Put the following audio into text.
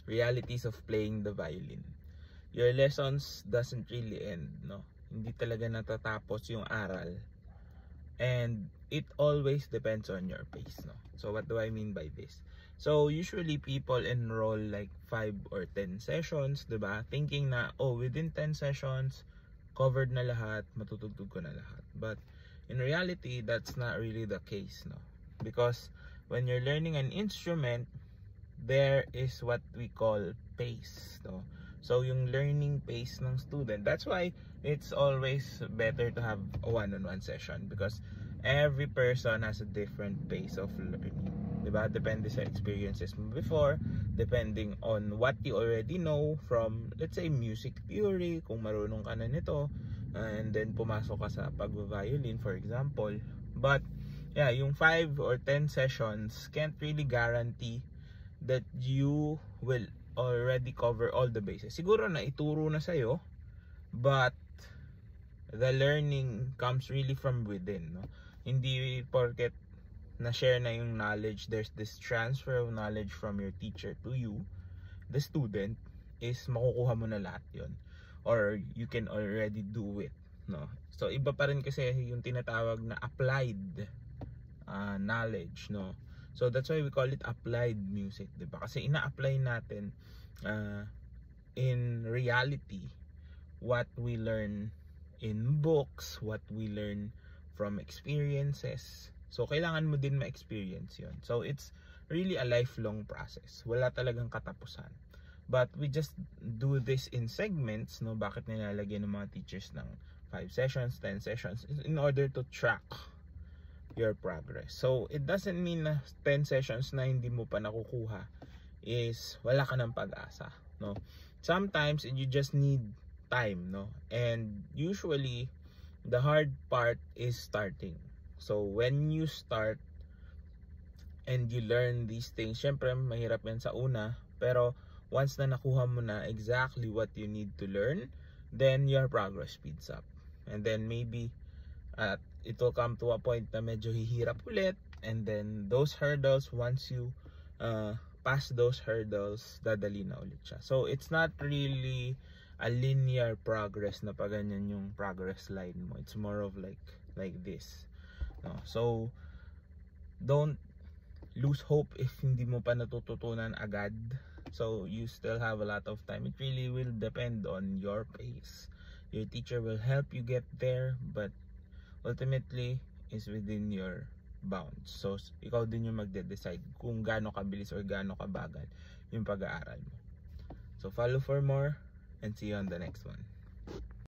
realities of playing the violin. Your lessons doesn't really end, no? Hindi talaga natatapos yung aral. And it always depends on your pace, no? So what do I mean by this? So usually people enroll like 5 or 10 sessions, diba? Thinking na, oh, within 10 sessions, covered na lahat, matutugtog ko na lahat. But in reality, that's not really the case, no? Because when you're learning an instrument, there is what we call pace, no? So yung learning pace ng student, that's why it's always better to have a one-on-one session, because every person has a different pace of learning, diba? Depende sa experiences mo before, depending on what you already know from, let's say, music theory, kung marunong ka na nito, and then pumasok ka sa pag-violin, for example. But yeah, yung 5 or 10 sessions can't really guarantee that you will already cover all the bases. Siguro na ituro na sa'yo, but the learning comes really from within, no? Hindi porket na-share na yung knowledge, there's this transfer of knowledge from your teacher to you, the student, is makukuha mo na lahat yun, or you can already do it, no? So iba pa rin kasi yung tinatawag na applied knowledge, no? So that's why we call it applied music, diba? Kasi ina-apply natin in reality what we learn in books, what we learn from experiences. So kailangan mo din ma-experience yun. So it's really a lifelong process. Wala talagang katapusan. But we just do this in segments, no? Bakit nilalagyan ng mga teachers ng 5 sessions, 10 sessions? In order to track your progress. So it doesn't mean na 10 sessions na hindi mo pa nakukuha is wala ka ng pag-asa, no? Sometimes you just need time, no? And usually the hard part is starting. So when you start and you learn these things, syempre mahirap yan sa una, pero once na nakuha mo na exactly what you need to learn, then your progress speeds up. And then maybe it will come to a point na medyo hihirap ulit, and then those hurdles, once you pass those hurdles, dadali na ulit siya. So it's not really a linear progress na pa ganyan yung progress line mo. It's more of like this, no? So don't lose hope if hindi mo pa natututunan agad. So you still have a lot of time. It really will depend on your pace. Your teacher will help you get there, but ultimately is within your bounds. So ikaw din yung magde-decide kung gaano kabilis or gaano kabagal yung pag-aaral mo. So follow for more and see you on the next one.